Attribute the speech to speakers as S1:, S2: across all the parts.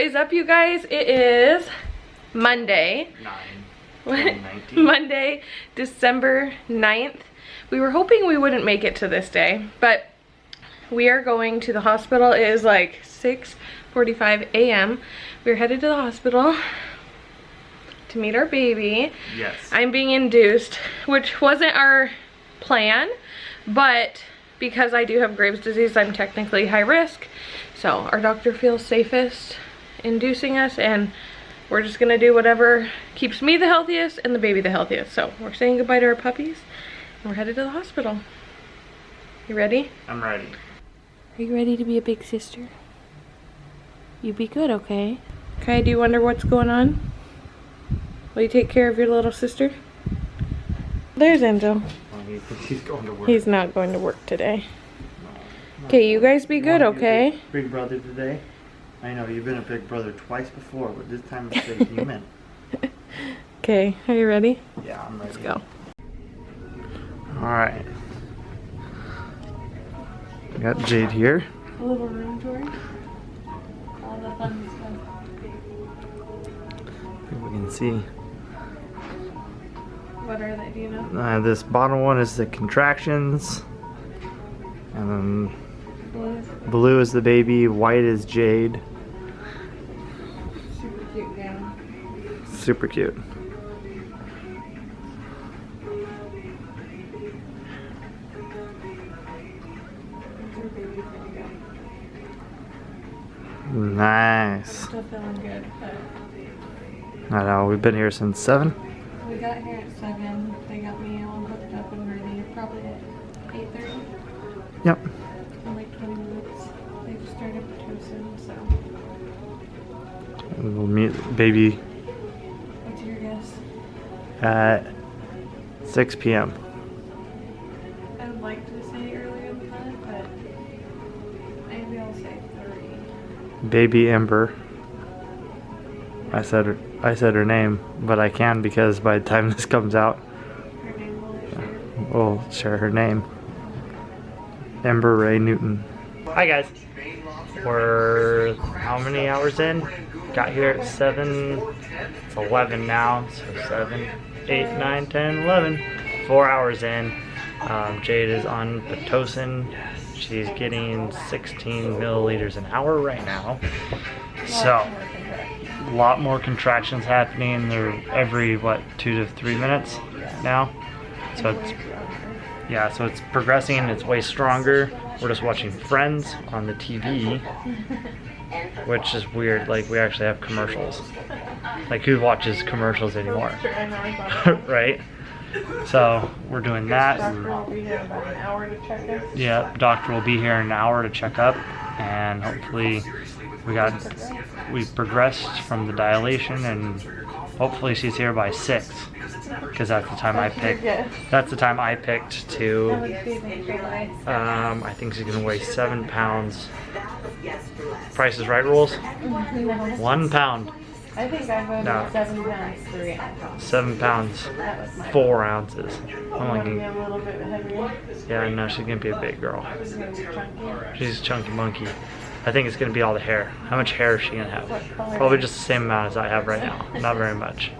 S1: is up, you guys? It is Monday.
S2: 9/19.
S1: Monday, December 9th. We were hoping we wouldn't make it to this day, but we are going to the hospital. It is like 6:45 a.m. We're headed to the hospital to meet our baby.
S2: Yes.
S1: I'm being induced, which wasn't our plan, but because I do have Graves' disease, I'm technically high risk. So our doctor feels safest inducing us, and we're just gonna do whatever keeps me the healthiest and the baby the healthiest. So we're saying goodbye to our puppies and we're headed to the hospital. You ready?
S2: I'm ready.
S1: Are you ready to be a big sister? You be good, okay? Okay, do you wonder what's going on? Will you take care of your little sister? There's Enzo.
S2: He's going to work.
S1: He's not going to work today. Okay, you guys be good, okay?
S2: Big brother today. I know you've been a big brother twice before, but this time it's a human.
S1: Okay, are you ready?
S2: Yeah, I'm ready.
S1: Let's go.
S2: Alright. We got Jade here.
S1: A little room tour. All the fun stuff.
S2: If we can see.
S1: What are they, do you know?
S2: This bottom one is the contractions. And then blue is the baby, white is Jade.
S1: Super cute gown.
S2: Super cute. Nice.
S1: Still feeling good, but
S2: I know, we've been here since 7.
S1: we got here at 7. They got me all hooked up and ready probably at 8:30.
S2: Yep.
S1: In like 20 minutes. They just started Pitocin, so.
S2: We'll meet baby
S1: What's your guess?
S2: at 6 p.m.
S1: I would like to say earlier than that, but maybe I'll say 3.
S2: Baby Ember. I said her name, but I can because by the time this comes out,
S1: Her name will share.
S2: we'll share her name. Ember Ray Newton. Hi guys. We're how many hours in? Got here at 7. It's 11 now, so 7, 8, 9, 10, 11. 4 hours in. Jade is on Pitocin. She's getting 16 milliliters an hour right now. So, a lot more contractions happening. They're every, what, 2 to 3 minutes now? So it's, yeah, so it's progressing. It's way stronger. We're just watching Friends on the TV, which is weird. Like, we actually have commercials. Like, who watches commercials anymore? Right? So we're doing that.
S1: Doctor will be here in about an hour to check us.
S2: Yeah, doctor will be here in an hour to check up, and hopefully we've progressed from the dilation, and hopefully she's here by 6, because that's the time I picked. That's the time I picked to. I think she's gonna weigh 7 pounds. Price is Right rules. 1 pound.
S1: I think I voted
S2: No.
S1: 7 pounds, 3 ounces.
S2: 7 pounds,
S1: That was my
S2: 4 ounces. I'm
S1: want to be
S2: like,
S1: a little bit heavier.
S2: yeah, I know she's gonna be a big girl.
S1: She's gonna be chunky.
S2: She's a chunky monkey. I think it's gonna be all the hair. How much hair is she gonna have?
S1: What color?
S2: Probably just the same amount as I have right now. Not very much.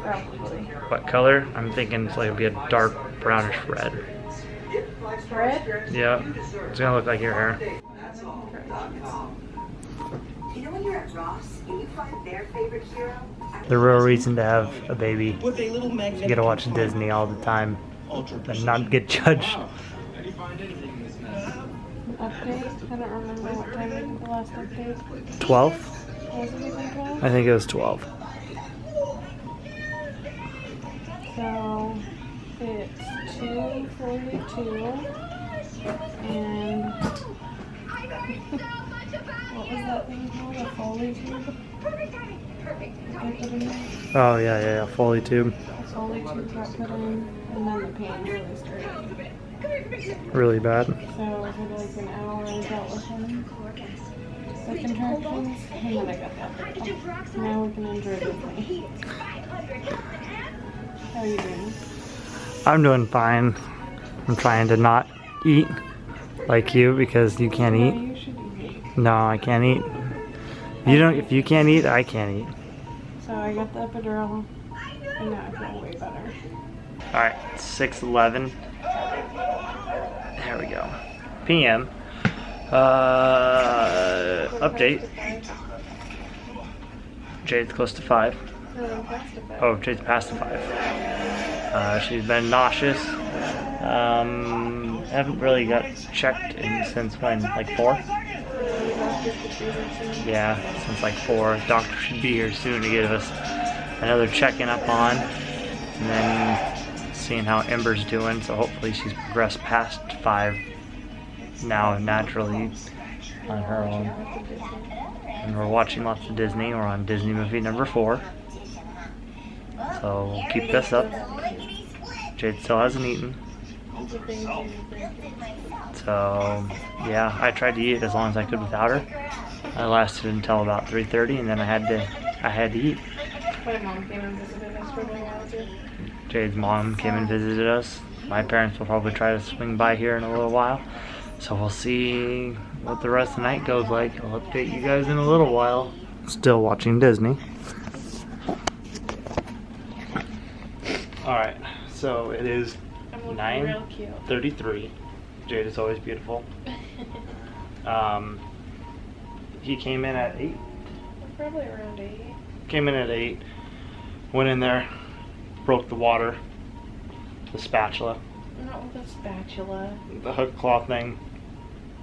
S1: Probably.
S2: What color? I'm thinking it's like it'll be a dark brownish red.
S1: Red?
S2: Yeah, it's gonna look like your hair.
S3: You know when you're at Ross and you find their favorite hero?
S2: The real reason to have a baby is you get to watch Disney all the time and not get judged.
S1: Update? I don't remember what time we did the last update.
S2: 12?
S1: Was it even 12?
S2: I think it was 12.
S1: So it's 2:42 and what was that thing called? A Foley tube? I put in there.
S2: Oh yeah, Foley tube.
S1: A Foley tube got put in, and then the pain really started.
S2: Really bad.
S1: So for like an hour I dealt with him. The contractions, and then I got that. So now we can enjoy it with me. How are you doing?
S2: I'm doing fine. I'm trying to not eat like you because you can't
S1: No,
S2: eat.
S1: you should eat.
S2: No, I can't eat. You don't. If you can't eat, I can't eat.
S1: So I got the epidural, and now I feel way better.
S2: All right, 6:11. There we go. PM. Update. Jade's close to 5. Oh, Jade's past the 5. She's been nauseous. Haven't really got checked since when? Like 4? Yeah, since like 4. Doctor should be here soon to give us another checking up on, and then seeing how Ember's doing. So hopefully she's progressed past 5 now naturally on her own. And we're watching lots of Disney. We're on Disney movie number 4. So we'll keep this up. Jade still hasn't eaten. So yeah, I tried to eat as long as I could without her. I lasted until about 3:30, and then I had to eat.
S1: My mom came and visited us for a while too.
S2: Jade's mom came and visited us. My parents will probably try to swing by here in a little while. So we'll see what the rest of the night goes like. I'll update you guys in a little while. Still watching Disney. Alright, so it is 9:33. Jade is always beautiful. He came in at 8.
S1: Probably around 8.
S2: Came in at 8. Went in there, broke the water, the spatula,
S1: Not with a spatula.
S2: the hook claw thing.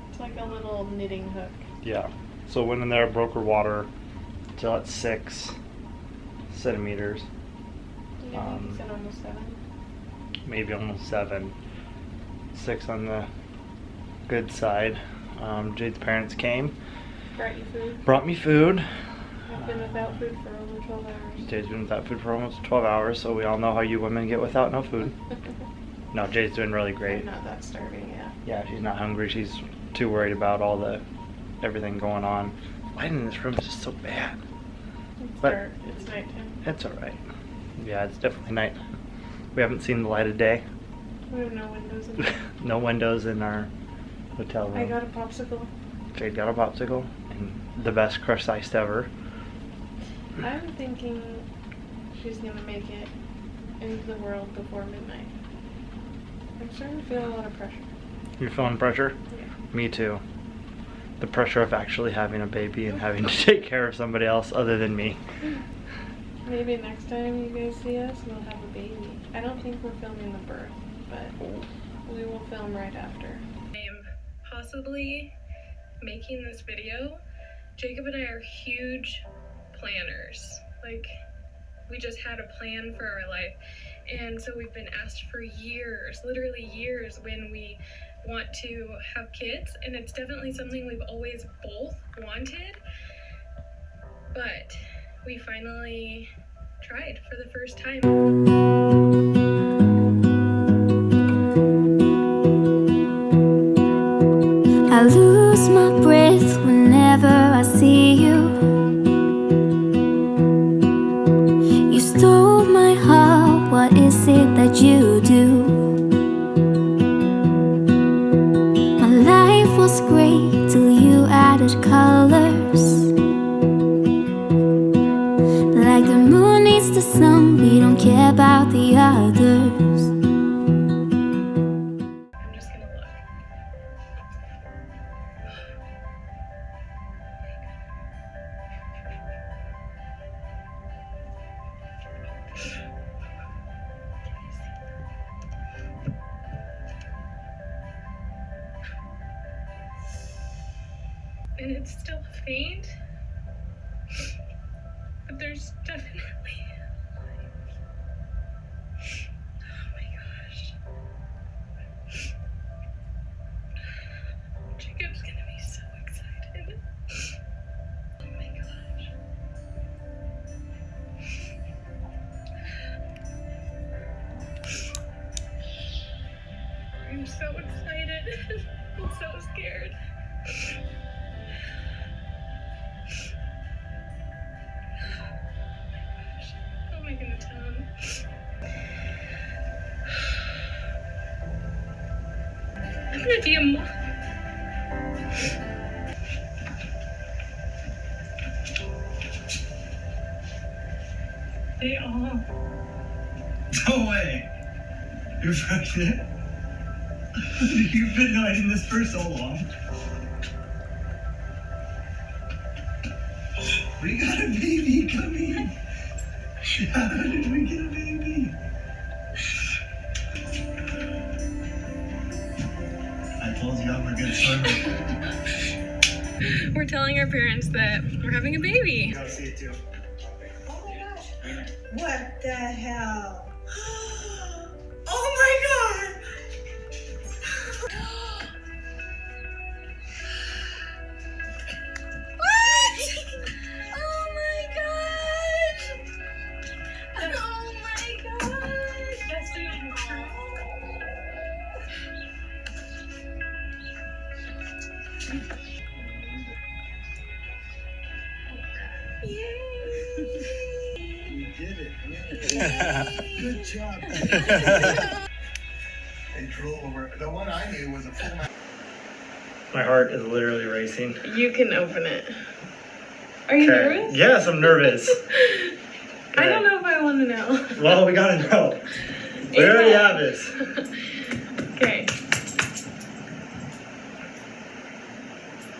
S1: It's like a little knitting hook.
S2: Yeah. So went in there, broke her water till it's 6 centimeters.
S1: Yeah, I think you said almost 7.
S2: Maybe almost 7. 6 on the good side. Jade's parents came.
S1: Brought you food.
S2: Brought me food.
S1: I've been without food for over 12 hours.
S2: Jade's been without food for almost 12 hours, so we all know how you women get without no food. No, Jade's doing really great.
S1: I'm not that starving yet.
S2: Yeah, she's not hungry. She's too worried about everything going on. Lighting in this room is just so bad.
S1: It's
S2: But
S1: dark. It's nighttime.
S2: it's alright. Yeah, it's definitely night. We haven't seen the light of day.
S1: We have no windows in here.
S2: No windows in our hotel room.
S1: I got a popsicle.
S2: Jade got a popsicle and the best crushed ice ever.
S1: I'm thinking she's gonna make it into the world before midnight. I'm starting to feel a lot of pressure.
S2: You're feeling pressure?
S1: Yeah.
S2: Me too. The pressure of actually having a baby and having to take care of somebody else other than me.
S1: Maybe next time you guys see us, we'll have a baby. I don't think we're filming the birth, but we will film right after. I am possibly making this video. Jacob and I are huge planners. Like, we just had a plan for our life. And so we've been asked for years, literally years, when we want to have kids. And it's definitely something we've always both wanted. But we finally tried for the first time.
S4: I lose my breath whenever I see you. You stole my heart, what is it that you do? My life was great till you added colors. Like the moon needs the sun, we don't care about the others.
S1: I'm just gonna look. And it's still faint, but there's definitely life. Oh my gosh. Jacob's gonna be so excited. Oh my gosh. I'm so excited. I'm so scared. What am I gonna tell him? I'm gonna be a mom.
S5: They are. No way. You're pregnant? You've been hiding this for so long. We got a baby coming. How did we get a baby? I told you I'm a good swimmer.
S1: We're telling our parents that we're having a baby.
S5: Gotta see it too.
S3: Oh my gosh. What the hell?
S5: Oh my god!
S1: Oh my gosh! Oh my gosh! That's true.
S5: You did it. Good job. They drool over. The one I knew was a full mouth.
S2: My heart is literally racing.
S1: You can open it. Are you nervous?
S2: Yes, I'm nervous.
S1: I don't know if I want to know.
S2: Well, we gotta know. We already have this.
S1: Okay.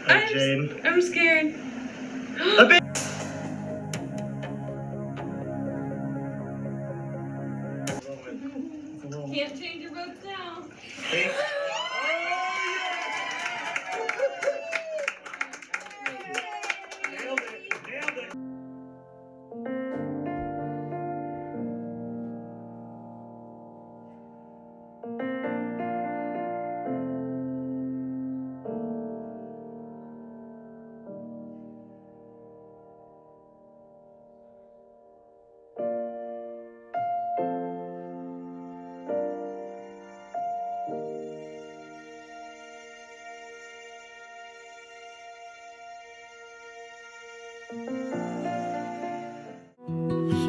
S2: Hi, Jade.
S1: I'm scared.
S2: A baby.
S1: Can't change your votes now.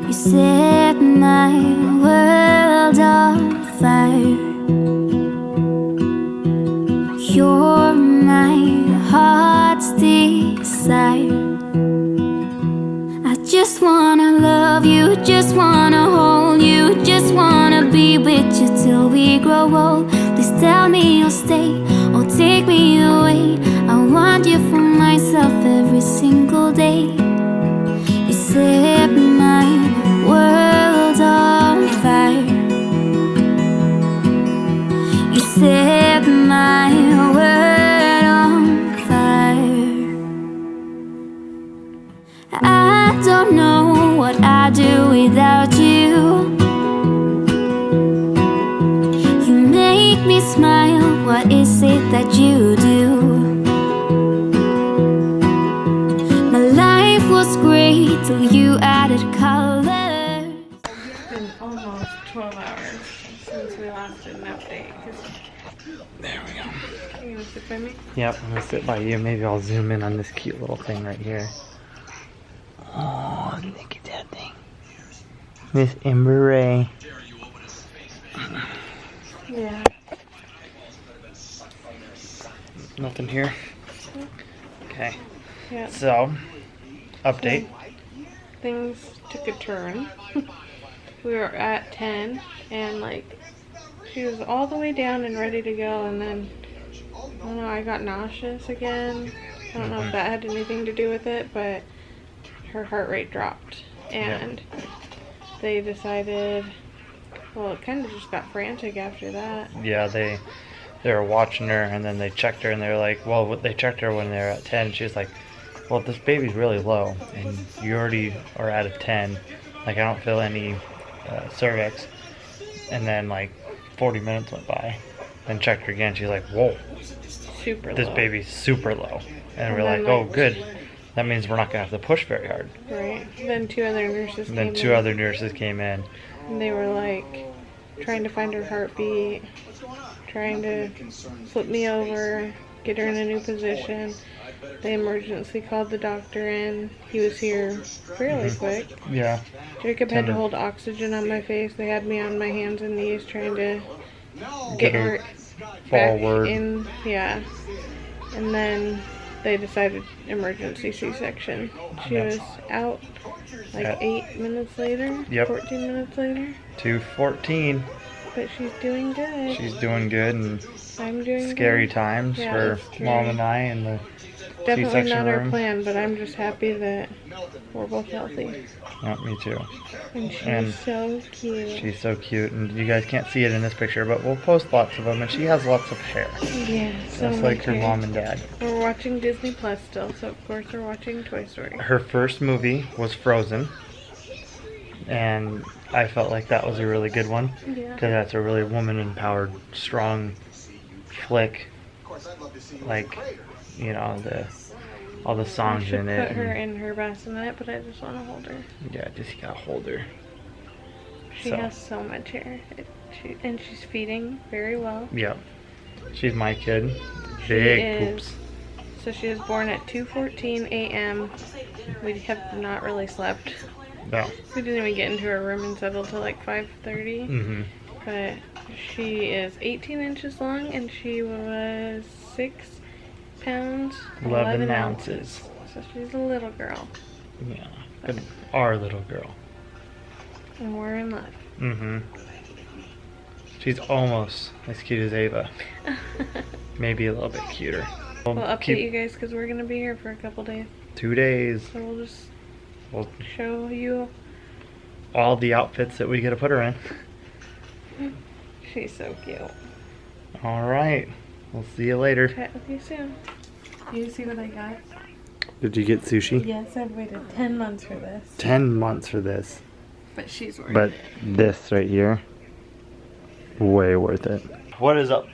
S4: You set my world on fire. You're my heart's desire. I just wanna love you, just wanna hold you, just wanna be with you till we grow old. Please tell me you'll stay or take me away. I want you for myself every single day. You set my world on fire. You set my world on fire. I don't know what I'd do without you. You make me smile, what is it that you do? My life was great till you added color.
S1: It's been almost 12 hours since we last did an update.
S2: There we go.
S1: Are you gonna sit by me?
S2: Yep, I'm gonna sit by you. Maybe I'll zoom in on this cute little thing right here. Oh, look at that thing. Miss Ember Ray.
S1: Yeah.
S2: Nothing here. Okay.
S1: Yeah.
S2: So, update.
S1: Things took a turn. We were at 10 and like she was all the way down and ready to go, and then I don't know, I got nauseous again. I don't know if that had anything to do with it, but her heart rate dropped and they decided, well, it kind of just got frantic after that.
S2: Yeah, they were watching her, and then they checked her, and they were like, well, they checked her when they were at 10, and she was like, well, this baby's really low, and you already are at a 10. Like, I don't feel any cervix. And then, like, 40 minutes went by, and checked her again. She's like, whoa,
S1: Super
S2: this
S1: low.
S2: baby's super low. And we're
S1: then,
S2: like, oh,
S1: like-
S2: good. That means we're not going to have to push very hard.
S1: Right. Then two other nurses
S2: And
S1: came
S2: then two
S1: in,
S2: other nurses came in.
S1: and they were like trying to find her heartbeat, trying to flip me over, get her in a new position. They emergency called the doctor in. He was here fairly quick.
S2: Yeah.
S1: Jacob had to
S2: Tender.
S1: hold oxygen on my face. They had me on my hands and knees trying to
S2: Get
S1: get her
S2: forward.
S1: back in. Yeah. And then they decided emergency C-section. She was out like 8 minutes later, 14 minutes later.
S2: 2:14.
S1: But she's doing good.
S2: She's doing good, and
S1: I'm doing
S2: scary
S1: good.
S2: times for Mom and I in the
S1: Definitely
S2: C-section
S1: not
S2: room.
S1: our plan, but I'm just happy that we're both healthy.
S2: Yeah, me too.
S1: And she's so cute.
S2: She's so cute, and you guys can't see it in this picture, but we'll post lots of them, and she has lots of hair.
S1: Yeah, so
S2: Just like her mom and dad.
S1: We're watching Disney Plus still, so of course we're watching Toy Story.
S2: Her first movie was Frozen, and I felt like that was a really good one, because that's a really woman-empowered, strong flick. Like, you know, all the songs in it.
S1: I should put her in her bassinet, but I just want to hold her.
S2: Yeah, just gotta hold her.
S1: She has so much hair, and she's feeding very well.
S2: Yep, she's my kid. Big poops.
S1: So she was born at 2:14 a.m. We have not really slept.
S2: No.
S1: We didn't even get into her room and settle till like 5:30.
S2: Mm-hmm.
S1: But she is 18 inches long, and she was 6 pounds 11 ounces. So she's a little girl.
S2: Yeah, but our little girl.
S1: And we're in love.
S2: Mm-hmm. She's almost as cute as Ava. Maybe a little bit cuter.
S1: We'll update you guys because we're going to be here for a couple days.
S2: 2 days.
S1: So we'll just show you
S2: all the outfits that we get to put her in.
S1: She's so cute.
S2: Alright. We'll see you later.
S1: Chat with you soon. You see what I got?
S2: Did you get sushi?
S1: Yes, I've waited 10 months for this.
S2: 10 months for this.
S1: But she's worth
S2: But
S1: it.
S2: this right here, way worth it. What is up,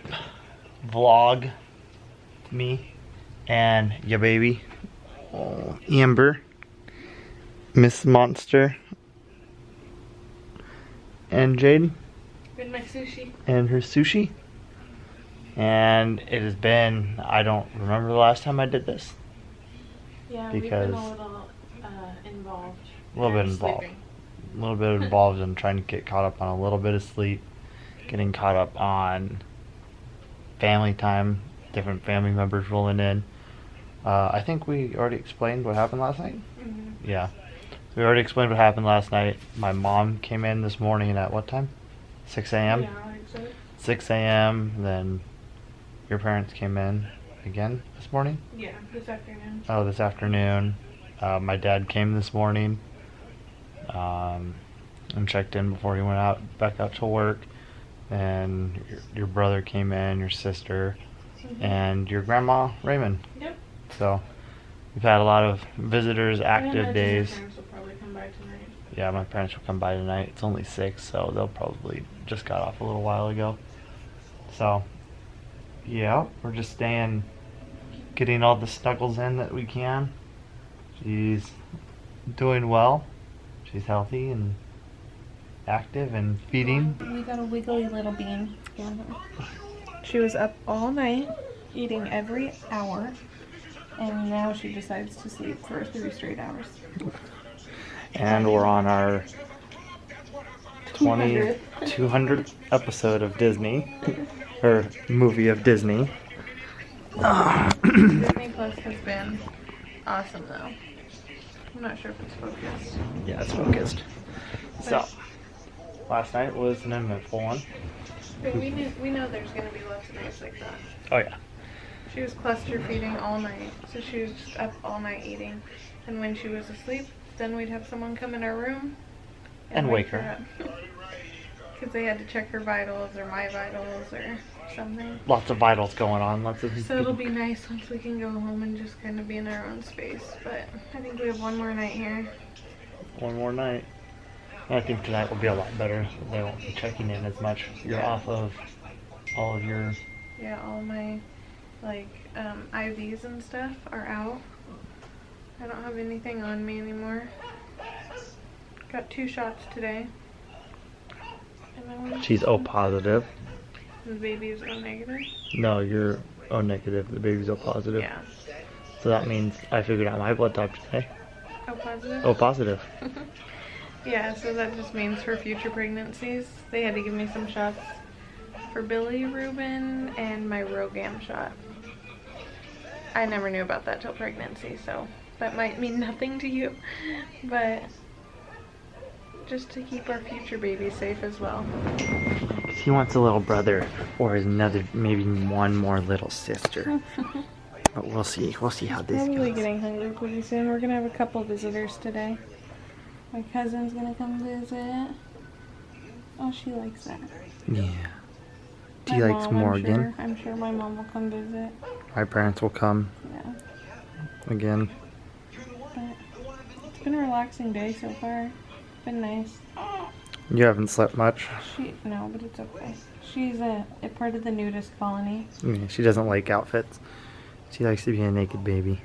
S2: vlog? Me and your baby, Ember, Miss Monster, and Jade,
S1: With my sushi.
S2: and her sushi. And it has been, I don't remember the last time I did this.
S1: Yeah,
S2: Because
S1: we've been a little involved.
S2: A little bit involved.
S1: Sleeping.
S2: A little bit involved in trying to get caught up on a little bit of sleep, getting caught up on family time, different family members rolling in. I think we already explained what happened last night.
S1: Mm-hmm.
S2: Yeah, we already explained what happened last night. My mom came in this morning at what time? 6 a.m.
S1: Yeah, I think so.
S2: 6 a.m. Then your parents came in again this morning.
S1: Yeah, this afternoon.
S2: Oh, this afternoon. My dad came this morning and checked in before he went back out to work. And your brother came in, your sister, and your grandma Raymond.
S1: Yep.
S2: So we've had a lot of visitors, active days.
S1: My parents will probably come by tonight.
S2: Yeah, my parents will come by tonight. It's only 6, so they'll probably just got off a little while ago. So yeah, we're just getting all the snuggles in that we can. She's doing well. She's healthy and active and feeding.
S1: We got a wiggly little bean. She was up all night, eating every hour, and now she decides to sleep for 3 straight hours.
S2: And we're on our 200th episode of Disney, or movie of Disney.
S1: Disney Plus has been awesome though. I'm not sure if it's focused.
S2: Yeah, it's focused. So, last night was an eventful one.
S1: But we know there's gonna be lots of nights like that.
S2: Oh yeah.
S1: She was cluster feeding all night, so she was just up all night eating. And when she was asleep, then we'd have someone come in our room
S2: And wake her
S1: up. Because they had to check her vitals or my vitals or something.
S2: Lots of vitals going on.
S1: So it'll be nice once we can go home and just kind of be in our own space. But I think we have one more night here.
S2: One more night. I think tonight will be a lot better. They won't be checking in as much. You're off of all of your...
S1: Yeah, all my IVs and stuff are out. I don't have anything on me anymore. Got 2 shots today. And then
S2: She's O positive.
S1: the baby is O negative.
S2: No, you're O negative. The baby's O positive.
S1: Yeah.
S2: So that means I figured out my blood type today.
S1: O positive?
S2: O positive.
S1: Yeah, so that just means for future pregnancies, they had to give me some shots for bilirubin and my RhoGAM shot. I never knew about that till pregnancy, so that might mean nothing to you, but just to keep our future babies safe as well.
S2: He wants a little brother or another, maybe one more little sister. But we'll see. We'll see how this
S1: Probably
S2: goes.
S1: getting hungry pretty soon. We're gonna have a couple visitors today. My cousin's gonna come visit. Oh, she likes that.
S2: Yeah.
S1: My
S2: He likes
S1: mom,
S2: Morgan.
S1: I'm sure my mom will come visit.
S2: My parents will come
S1: Yeah.
S2: again.
S1: But it's been a relaxing day so far. It's been nice.
S2: You haven't slept much.
S1: No, but it's okay. She's a part of the nudist colony.
S2: Yeah, she doesn't like outfits. She likes to be a naked baby.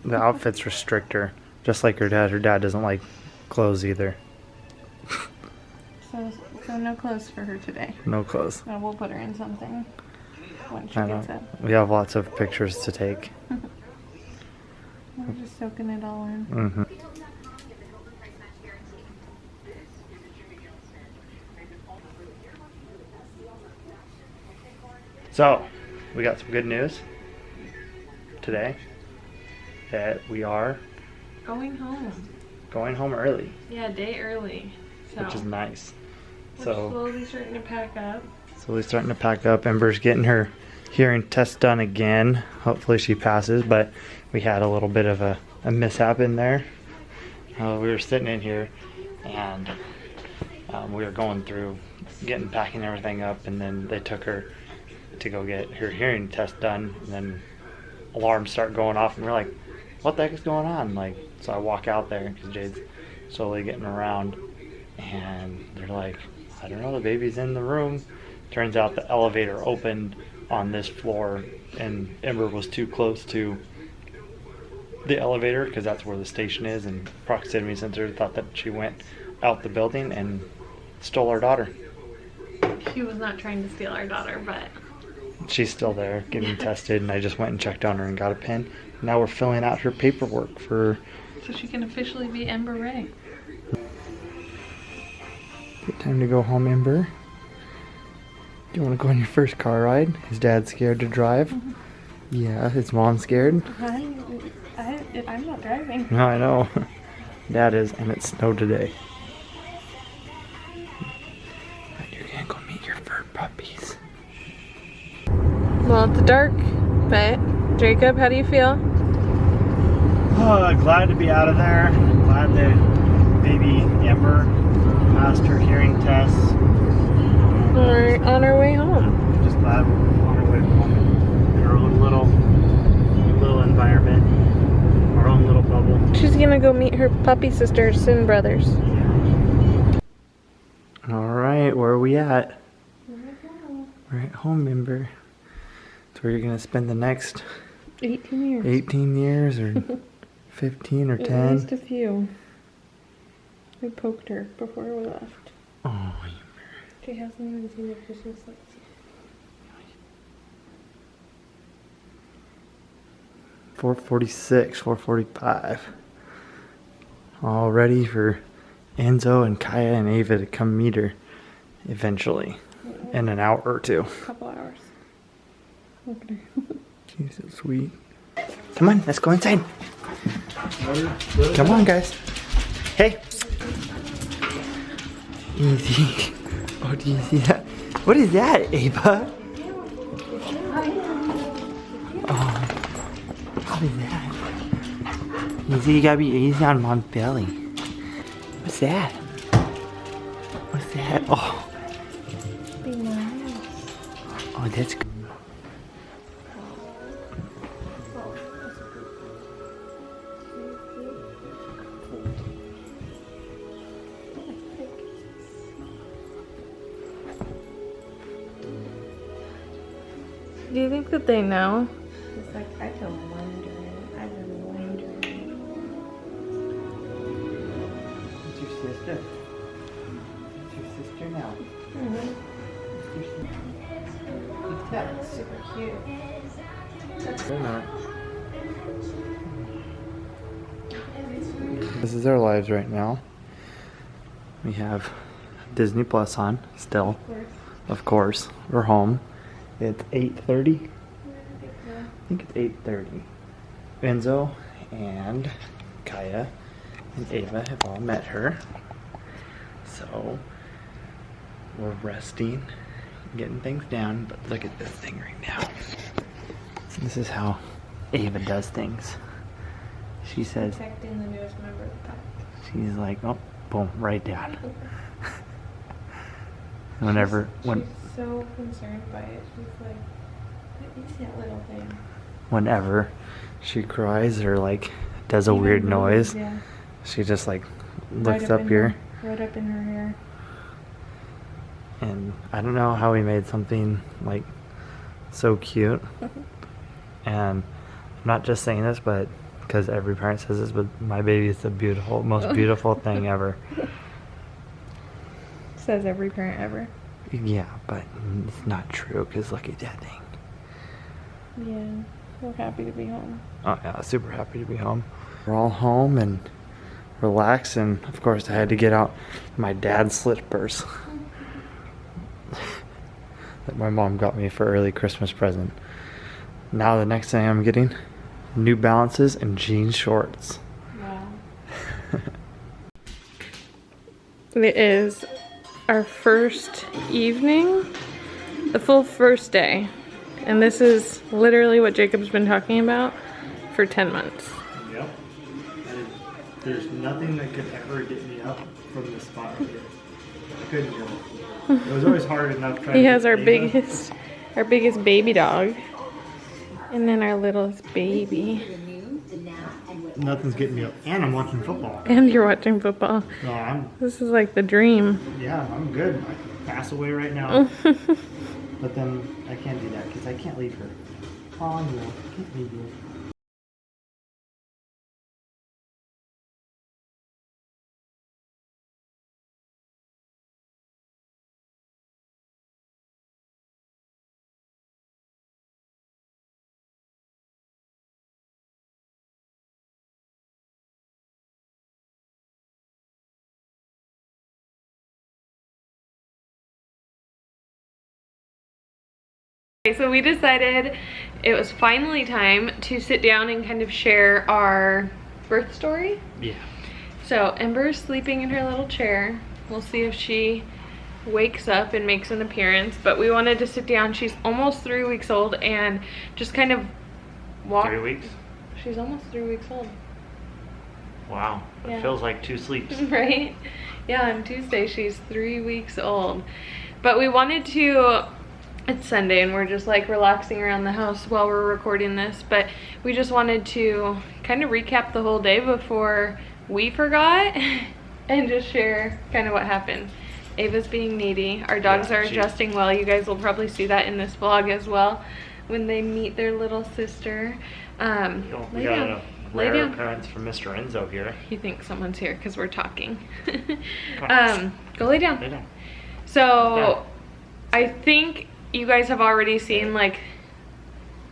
S2: The outfits restrict her, just like her dad. Her dad doesn't like clothes either.
S1: So no clothes for her today.
S2: No clothes.
S1: We'll put her in something when she
S2: I
S1: gets
S2: know.
S1: up.
S2: We have lots of pictures to take.
S1: We're just soaking it all in.
S2: Mm-hmm. So, we got some good news today that we are
S1: Going home.
S2: going home early,
S1: Yeah, a day early. So
S2: which is nice.
S1: we're
S2: So,
S1: slowly starting to pack up.
S2: we're starting to pack up. Ember's getting her hearing test done again. Hopefully she passes, but we had a little bit of a mishap in there. We were sitting in here and we were going through packing everything up, and then they took her to go get her hearing test done, and then alarms start going off, and we're like, what the heck is going on? Like, so I walk out there because Jade's slowly getting around, and they're like, I don't know, the baby's in the room. Turns out the elevator opened on this floor, and Ember was too close to the elevator because that's where the station is, and proximity sensor thought that she went out the building and stole our daughter.
S1: She was not trying to steal our daughter, but
S2: She's still there getting tested, and I just went and checked on her and got a pen. Now we're filling out her paperwork for...
S1: so she can officially be Ember Ray.
S2: Good time to go home, Ember. Do you want to go on your first car ride? His dad's scared to drive. Yeah, his mom's scared.
S1: I'm not driving.
S2: No, I know. Dad is, and it snowed today. You're gonna go meet your fur puppies.
S1: Well, it's dark, but Jacob, how do you feel?
S2: Glad to be out of there. Glad that baby Ember passed her hearing tests.
S1: We're on our way home.
S2: Just glad we're on our way home in our own little environment, our own little bubble.
S1: She's gonna go meet her puppy sister, Sin Brothers.
S2: Alright, where are we at? We're at home, Ember. It's where you're gonna spend the next
S1: 18 years.
S2: 18 years or 15 or 10.
S1: At least a few. We poked her before we left.
S2: Oh,
S1: She hasn't even seen the Christmas lights yet.
S2: 4:46, 4:45. All ready for Enzo and Kaya and Ava to come meet her eventually in an hour or two.
S1: Couple hours. Look at her.
S2: She's so sweet. Come on, let's go inside. Come on, guys. Hey. Easy. Oh, do you see that? What is that, Ava? Oh, what is that? Easy, you gotta be easy on Mom's belly. What's that? What's that? Oh.
S1: Be nice.
S2: Oh, that's good.
S1: Do you think that they know?
S6: It's like, I've been wondering.
S2: It's your sister. It's your sister now.
S1: That's super cute.
S2: They're not. This is our lives right now. We have Disney Plus on still. Of course. We're home. It's 8:30. think it's 8:30. Enzo and Kaya and Ava have all met her. So we're resting, getting things down, but look at this thing right now. This is how Ava does things. She says,
S1: Protecting the newest member of the pack.
S2: she's like, oh, boom, right down.
S1: She's so concerned by it. She's like, what is that little thing?
S2: Whenever she cries or like does a
S1: Even
S2: weird
S1: moves,
S2: noise,
S1: yeah.
S2: she just like
S1: Right
S2: looks up
S1: in
S2: here.
S1: right up in her hair.
S2: And I don't know how we made something like so cute. And I'm not just saying this, but because every parent says this, but my baby is the most beautiful thing ever.
S1: Says every parent ever.
S2: Yeah, but it's not true because look at that thing.
S1: Yeah, we're happy to be home.
S2: Oh yeah, super happy to be home. We're all home and relaxed, and of course I had to get out my dad's slippers that my mom got me for early Christmas present. Now the next thing I'm getting, New Balances and jean shorts.
S1: Wow. It is our first evening, the full first day. And this is literally what Jacob's been talking about for 10 months.
S2: Yep. There's nothing that could ever get me up from this spot right here. I couldn't do it. It was always hard enough trying
S1: He
S2: to
S1: has
S2: get
S1: our
S2: Ava.
S1: biggest baby dog. And then our littlest baby.
S2: Nothing's getting me up. And I'm watching football.
S1: And you're watching football.
S2: No,
S1: This is like the dream.
S2: I'm good. I can pass away right now. But then I can't do that because I can't leave her. Oh no, I can't leave you.
S1: Okay, so we decided it was finally time to sit down and kind of share our birth story.
S2: Yeah.
S1: So Ember's sleeping in her little chair. We'll see if she wakes up and makes an appearance, but we wanted to sit down. She's almost 3 weeks old and just kind of walk.
S2: 3 weeks?
S1: She's almost 3 weeks old.
S2: Wow. It
S1: Yeah.
S2: feels like 2 sleeps.
S1: Right? Yeah, on Tuesday she's 3 weeks old. But we wanted to, it's Sunday and we're just like relaxing around the house while we're recording this, but we just wanted to kind of recap the whole day before we forgot and just share kind of what happened. Ava's being needy. Our dogs are adjusting well. You guys will probably see that in this vlog as well when they meet their little sister.
S2: We got a rare appearance from Mr. Enzo here.
S1: He thinks someone's here because we're talking.
S2: On.
S1: Go lay down.
S2: Lay down.
S1: So I think you guys have already seen like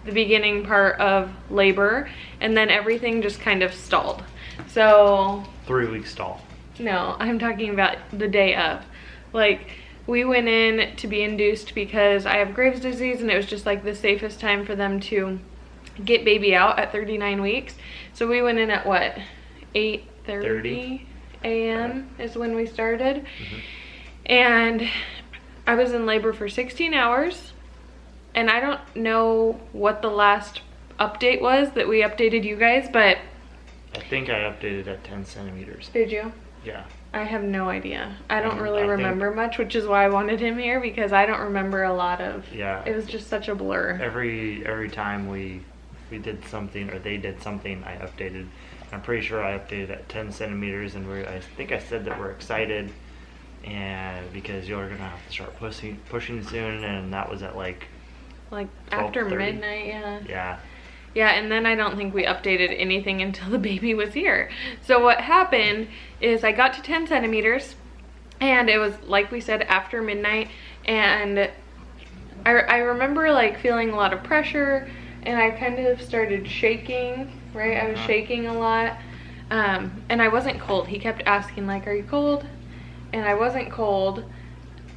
S1: the beginning part of labor and then everything just kind of stalled. So
S2: 3 weeks stall.
S1: no, I'm talking about the day of. Like we went in to be induced because I have Graves' disease and it was just like the safest time for them to get baby out at 39 weeks. So we went in at what, 8:30 a.m. is when we started. And I was in labor for 16 hours and I don't know what the last update was that we updated you guys, but
S2: I think I updated at 10 centimeters.
S1: did you?
S2: Yeah.
S1: I have no idea. I don't really
S2: I think-
S1: remember much, which is why I wanted him here because I don't remember a lot of,
S2: Yeah.
S1: it was just such a blur.
S2: Every time we did something or they did something, I updated. I'm pretty sure I updated at 10 centimeters and I think I said that we're excited and because you're gonna have to start pushing soon, and that was at like
S1: After
S2: 12:30.
S1: midnight, yeah.
S2: Yeah.
S1: Yeah, and then I don't think we updated anything until the baby was here. So what happened is I got to 10 centimeters and it was, like we said, after midnight, and I remember like feeling a lot of pressure and I kind of started shaking, right? I was shaking a lot, and I wasn't cold. He kept asking like, are you cold? And I wasn't cold.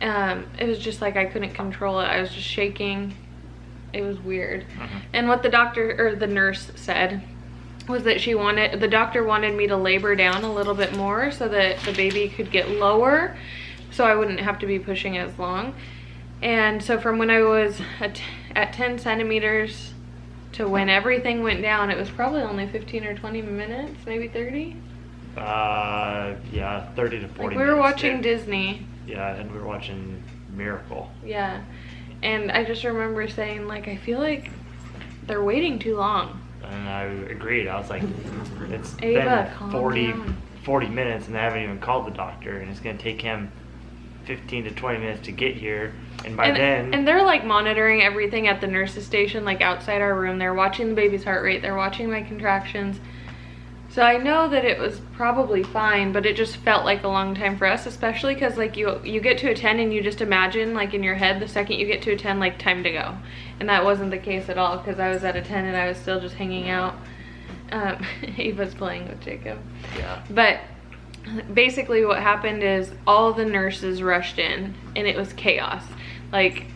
S1: It was just like I couldn't control it. I was just shaking It was weird. And what the doctor or the nurse said was that the doctor wanted me to labor down a little bit more so that the baby could get lower, so I wouldn't have to be pushing as long. And so from when I was at 10 centimeters to when everything went down, it was probably only 15 or 20 minutes, maybe 30.
S2: Yeah, 30 to 40
S1: like we
S2: minutes.
S1: were watching Disney.
S2: Yeah, and we were watching Miracle.
S1: Yeah, and I just remember saying, like, I feel like they're waiting too long.
S2: And I agreed. I was like, it's
S1: Ava,
S2: been
S1: calm
S2: 40 minutes and they haven't even called the doctor, and it's going to take him 15 to 20 minutes to get here. And by then...
S1: And they're like monitoring everything at the nurse's station, like outside our room. They're watching the baby's heart rate. They're watching my contractions. So I know that it was probably fine, but it just felt like a long time for us, especially because like you get to a 10 and you just imagine like in your head the second you get to a 10, like time to go. And that wasn't the case at all, because I was at a 10 and I was still just hanging out. Ava's playing with Jacob.
S2: Yeah.
S1: But basically what happened is all the nurses rushed in and it was chaos. Like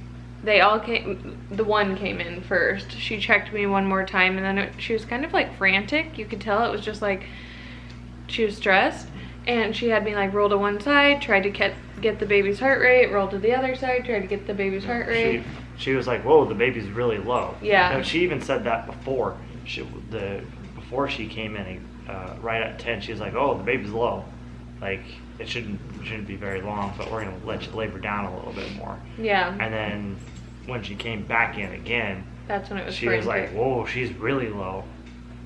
S1: they all came, the one came in first. She checked me one more time, and then she was kind of like frantic. You could tell it was just like she was stressed, and she had me like roll to one side, tried to get the baby's heart rate, roll to the other side, tried to get the baby's heart rate.
S2: She was like, whoa, the baby's really low.
S1: Yeah.
S2: No, she even said that before. Before she came in, right at 10, she was like, oh, the baby's low. Like, it shouldn't be very long, but we're gonna let you labor down a little bit more.
S1: Yeah.
S2: And then when she came back in again,
S1: that's when it was
S2: she was like, whoa, she's really low.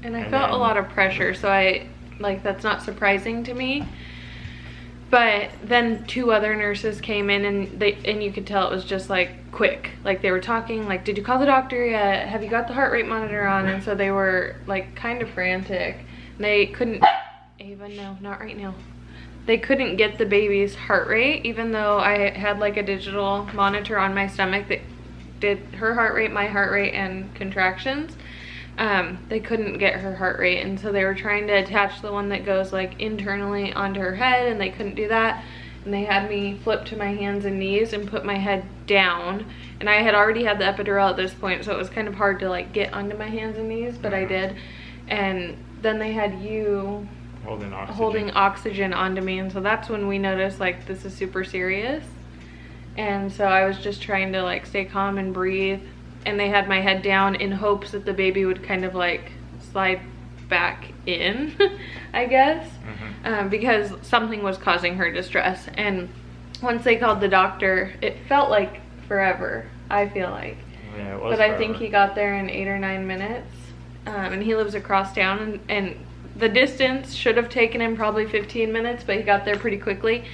S1: And I felt a lot of pressure, so that's not surprising to me. But then 2 other nurses came in, and you could tell it was just like quick. Like they were talking, like, did you call the doctor yet? Have you got the heart rate monitor on? And so they were like kind of frantic. They couldn't, Ava, no, not right now. They couldn't get the baby's heart rate, even though I had like a digital monitor on my stomach that did her heart rate, my heart rate, and contractions. They couldn't get her heart rate, and so they were trying to attach the one that goes like internally onto her head, and they couldn't do that. And they had me flip to my hands and knees and put my head down, and I had already had the epidural at this point, so it was kind of hard to like get onto my hands and knees, but I did. And then they had you holding oxygen onto me, and so that's when we noticed like this is super serious. And so I was just trying to like stay calm and breathe, and they had my head down in hopes that the baby would kind of like slide back in, I guess, because something was causing her distress. And once they called the doctor, it felt like forever, I feel like.
S2: Yeah, it was
S1: but
S2: forever.
S1: I think he got there in 8 or 9 minutes, and he lives across town, and the distance should have taken him probably 15 minutes, but he got there pretty quickly.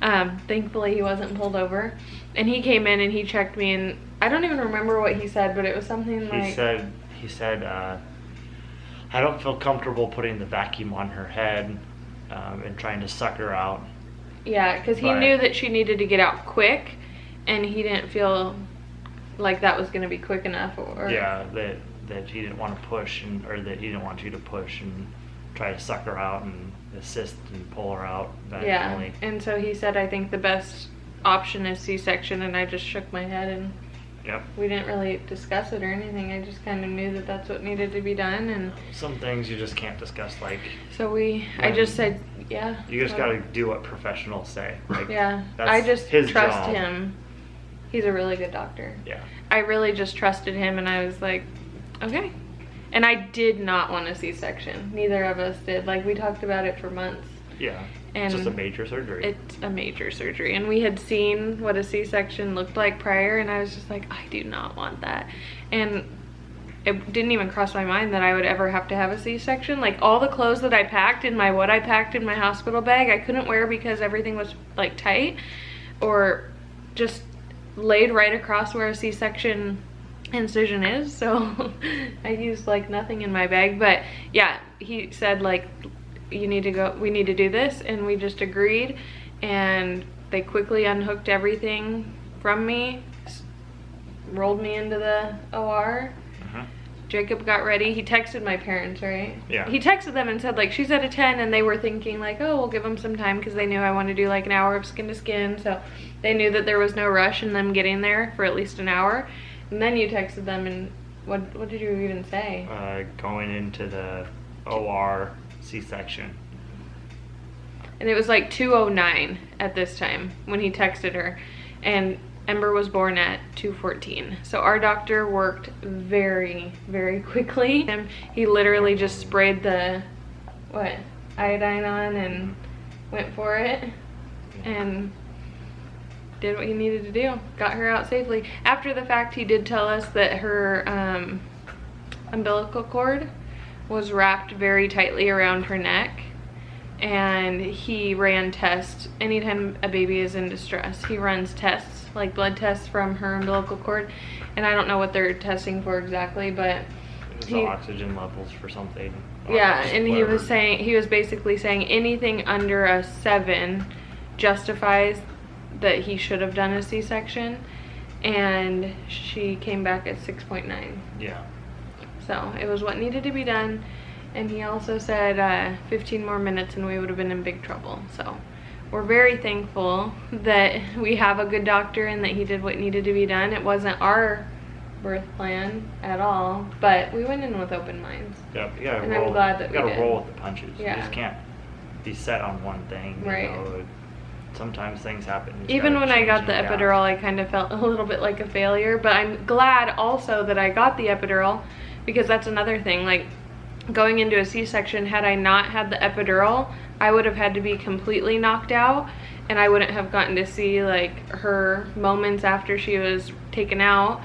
S1: Thankfully he wasn't pulled over. And he came in and he checked me, and I don't even remember what he said, but it was something like... He said, I don't feel comfortable putting the vacuum on her head and trying to suck her out. Yeah, because he knew that she needed to get out quick, and he didn't feel like that was going to be quick enough. Or yeah, that he didn't want to push, or that he didn't want you to push and try to suck her out and assist and pull her out vaginally. Yeah, and so he said, I think the best option is C-section, and I just shook my head, and we didn't really discuss it or anything. I just kind of knew that that's what needed to be done. And some things you just can't discuss, like, so I just said, yeah, you just got to do what professionals say. Like, yeah, I just trust him. He's a really good doctor. Yeah, I really just trusted him, and I was like, okay. And I did not want a C-section. Neither of us did. Like, we talked about it for months. Yeah. And it's just a major surgery. It's a major surgery. And we had seen what a C-section looked like prior, and I was just like, I do not want that. And it didn't even cross my mind that I would ever have to have a C-section. Like, all the clothes that I packed in what I packed in my hospital bag, I couldn't wear because everything was like tight or just laid right across where a C-section incision is. So I used like nothing in my bag. But yeah, he said like, you need to go, we need to do this, and we just agreed, and they quickly unhooked everything from me, rolled me into the OR. Jacob got ready. He texted my parents, right? Yeah. He texted them and said like, she's at a 10, and they were thinking like, oh, we'll give them some time, because they knew I want to do like an hour of skin to skin, so they knew that there was no rush in them getting there for at least an hour. And And then you texted them, and what did you even say?
S2: Going into the OR C-section.
S1: And it was like 2:09 at this time when he texted her, and Ember was born at 2:14. So our doctor worked very, very quickly. He literally just sprayed the iodine on and went for it and did what he needed to do. Got her out safely. After the fact, he did tell us that her umbilical cord was wrapped very tightly around her neck, and he ran tests anytime a baby is in distress. He runs tests, like blood tests from her umbilical cord, and I don't know what they're testing for exactly, but
S2: It was oxygen levels for something.
S1: Yeah, and he was basically saying anything under a 7 justifies that he should have done a C-section, and she came back at 6.9.
S2: Yeah.
S1: So it was what needed to be done, and he also said 15 more minutes and we would have been in big trouble. So we're very thankful that we have a good doctor and that he did what needed to be done. It wasn't our birth plan at all, but we went in with open minds.
S2: Yep, you gotta
S1: And
S2: roll.
S1: I'm glad that
S2: you gotta
S1: we did.
S2: roll with the punches.
S1: Yeah.
S2: You just can't be set on one thing.
S1: Right.
S2: You know? Sometimes things happen. You just
S1: Even
S2: gotta
S1: when I
S2: change
S1: got the
S2: them down.
S1: epidural, I kind of felt a little bit like a failure, but I'm glad also that I got the epidural, because that's another thing. Like, going into a C-section, had I not had the epidural, I would have had to be completely knocked out, and I wouldn't have gotten to see like her moments after she was taken out,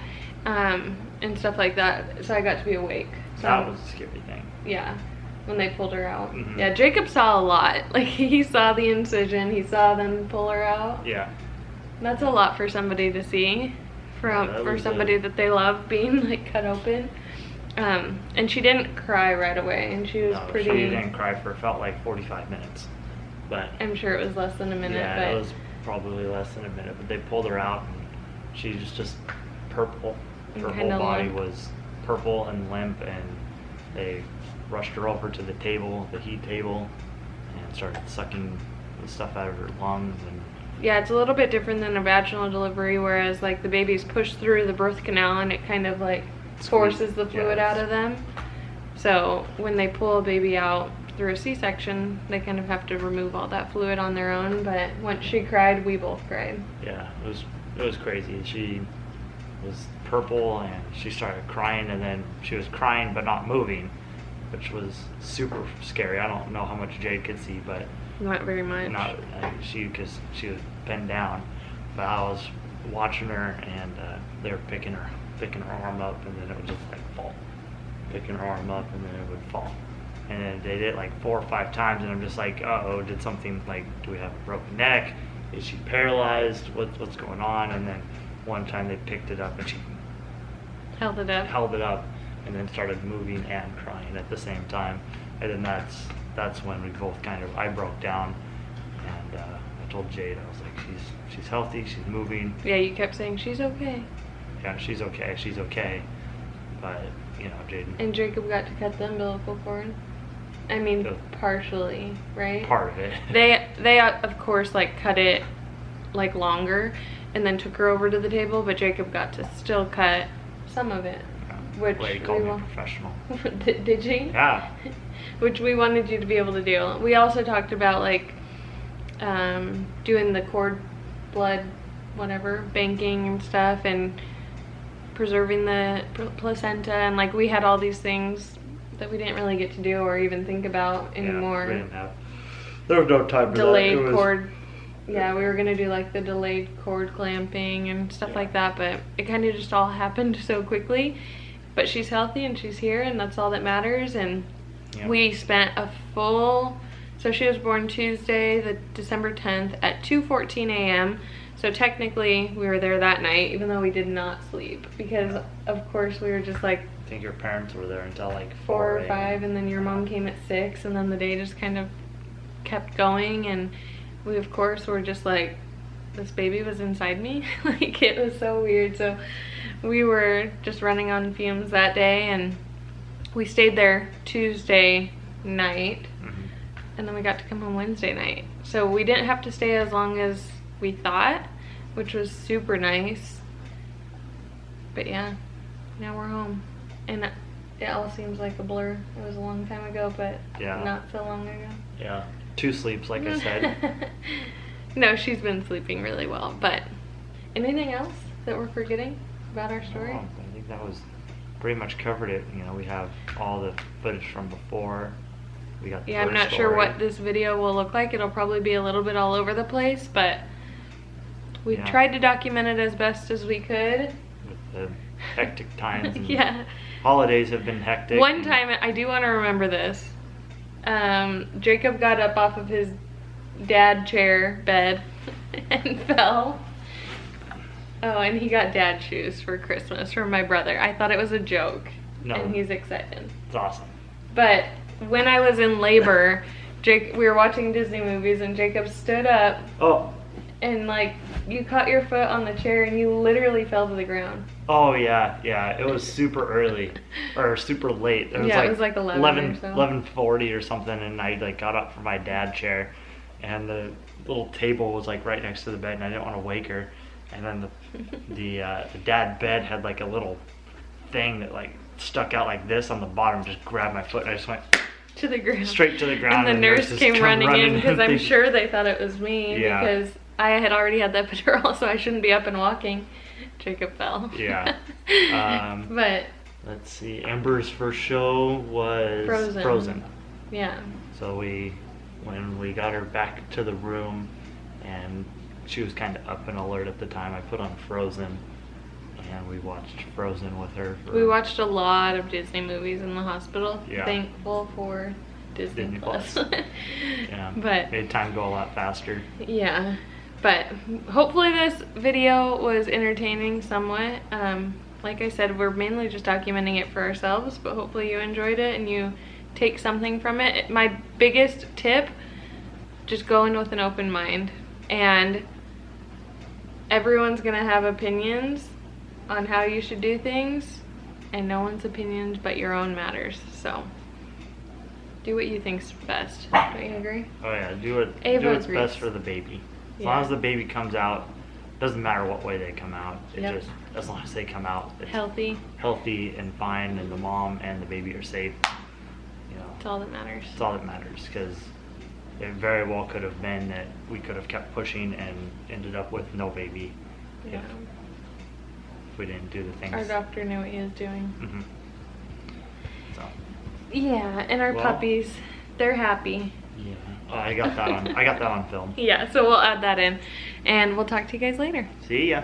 S1: and stuff like that. So I got to be awake. So
S2: That was a scary thing.
S1: yeah, when they pulled her out.
S2: Mhm.
S1: Yeah, Jacob saw a lot. Like, he saw the incision, he saw them pull her out.
S2: Yeah.
S1: That's a lot for somebody to see,
S2: Yeah, that
S1: for
S2: was
S1: somebody that they love being like cut open. And she didn't cry right away, and she was
S2: No,
S1: pretty.
S2: she didn't cry for, felt like 45 minutes. But
S1: I'm sure it was less than a minute.
S2: yeah,
S1: but
S2: it was probably less than a minute. But they pulled her out, and she was just purple.
S1: And
S2: Her whole
S1: kinda
S2: body
S1: limp.
S2: was purple and limp, and they rushed her over to the table, the heat table, and started sucking the stuff out of her lungs. And
S1: yeah, it's a little bit different than a vaginal delivery, whereas like the baby's pushed through the birth canal and it kind of like forces the fluid out of them. So when they pull a baby out through a C-section, they kind of have to remove all that fluid on their own. But once she cried, we both cried.
S2: yeah, it was crazy. She was purple, and she started crying, and then she was crying but not moving, which was super scary. I don't know how much Jade could see, but
S1: Not very much.
S2: not because she was bent down. But I was watching her, and they were picking her arm up, and then it would just like fall. Picking her arm up, and then it would fall. And then they did it like 4 or 5 times, and I'm just like, uh-oh, did something, like, do we have a broken neck? Is she paralyzed? What's going on? And then one time they picked it up, and she
S1: Held it up.
S2: held it up, and then started moving and crying at the same time. And then that's when we both I broke down, and I told Jade, I was like, she's healthy, she's moving.
S1: Yeah, you kept saying she's okay.
S2: Yeah, she's okay. But, you know, Jaden,
S1: And Jacob got to cut the umbilical cord. I mean,
S2: The-
S1: partially, right?
S2: part of it.
S1: They of course like cut it like longer, and then took her over to the table. But Jacob got to still cut some of it, which
S2: Way
S1: we
S2: called me
S1: wa-
S2: professional.
S1: did she?
S2: Yeah.
S1: Which we wanted you to be able to do. We also talked about like doing the cord blood, whatever, banking and stuff, and preserving the placenta, and like we had all these things that we didn't really get to do or even think about anymore.
S2: Yeah, we didn't have. There was no time for
S1: Delayed
S2: that. It was,
S1: cord. Yeah, we were gonna do like the delayed cord clamping and stuff
S2: Yeah.
S1: like that, but it kind of just all happened so quickly. But she's healthy and she's here, and that's all that matters. And
S2: Yeah.
S1: we spent a full. So she was born Tuesday, the December 10th at 2:14 a.m. So technically we were there that night, even though we did not sleep, because of course we were just like
S2: I think your parents were there until like
S1: 4 or
S2: a.m.
S1: 5, and then your mom came at 6, and then the day just kind of kept going. And we of course were just like, this baby was inside me. Like, it was so weird. So we were just running on fumes that day, and we stayed there Tuesday night,
S2: Mhm.
S1: and then we got to come home Wednesday night. So we didn't have to stay as long as we thought, which was super nice. But yeah, now we're home. And it all seems like a blur. It was a long time ago, but
S2: Yeah.
S1: not so long ago.
S2: Yeah. 2 sleeps, like I said.
S1: No, she's been sleeping really well. But anything else that we're forgetting about our story?
S2: I think that was pretty much covered it. You know, we have all the footage from before. We got the
S1: Yeah, I'm
S2: first
S1: not sure
S2: story.
S1: what this video will look like. It'll probably be a little bit all over the place, but we
S2: Yeah.
S1: tried to document it as best as we could.
S2: With the hectic times. And
S1: Yeah.
S2: holidays have been hectic.
S1: One time, I do want to remember this. Jacob got up off of his dad chair bed and fell. Oh, and he got dad shoes for Christmas from my brother. I thought it was a joke.
S2: No.
S1: And he's excited.
S2: It's awesome.
S1: But when I was in labor, we were watching Disney movies and Jacob stood up
S2: Oh.
S1: and like you caught your foot on the chair and you literally fell to the ground.
S2: Oh yeah, yeah. It was super early or super late. It
S1: was like 11 or so.
S2: 11:40 or something, and I like got up from my dad chair, and the little table was like right next to the bed, and I didn't want to wake her. And then the dad bed had like a little thing that like stuck out like this on the bottom. Just grabbed my foot, and I just went
S1: To the ground.
S2: straight to the ground.
S1: And the nurse
S2: nurses
S1: came
S2: come
S1: running in because
S2: and
S1: I'm
S2: they-
S1: sure they thought it was me
S2: Yeah.
S1: because I had already had the epidural, so I shouldn't be up and walking. Jacob fell.
S2: Yeah.
S1: But
S2: Let's see. Ember's first show was
S1: Frozen. Yeah.
S2: So when we got her back to the room, and she was kind of up and alert at the time, I put on Frozen, and we watched Frozen with her.
S1: We watched a lot of Disney movies in the hospital.
S2: Yeah.
S1: Thankful for Disney Plus.
S2: Yeah.
S1: But
S2: made time go a lot faster.
S1: yeah. But hopefully this video was entertaining somewhat. Like I said, we're mainly just documenting it for ourselves, but hopefully you enjoyed it and you take something from it. My biggest tip, just go in with an open mind. And everyone's gonna have opinions on how you should do things, and no one's opinions but your own matters. So do what you think's best. Don't you agree?
S2: Oh yeah, do what's
S1: agrees.
S2: best for the baby. As
S1: Yeah.
S2: long as the baby comes out, doesn't matter what way they come out. It
S1: Yep.
S2: just, as long as they come out, it's
S1: Healthy.
S2: healthy and fine, and the mom and the baby are safe. You know,
S1: That's all that matters.
S2: that's all that matters, because it very well could have been that we could have kept pushing and ended up with no baby
S1: Yeah.
S2: if we didn't do the things.
S1: Our doctor knew what he was doing.
S2: Hmm. So
S1: Yeah, and our
S2: Well-
S1: puppies, they're happy.
S2: yeah, I got that on film.
S1: Yeah, so we'll add that in. And we'll talk to you guys later.
S2: See ya.